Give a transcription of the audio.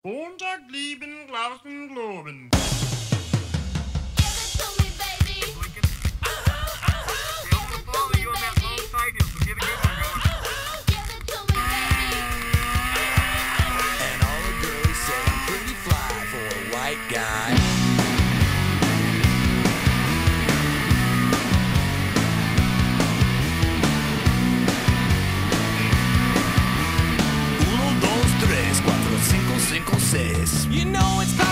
Montag lieben, Glauben, Globen. And all the girls say I'm pretty fly for a white guy. Uno, dos, tres, cuatro, cinco, cinco, seis. You know it's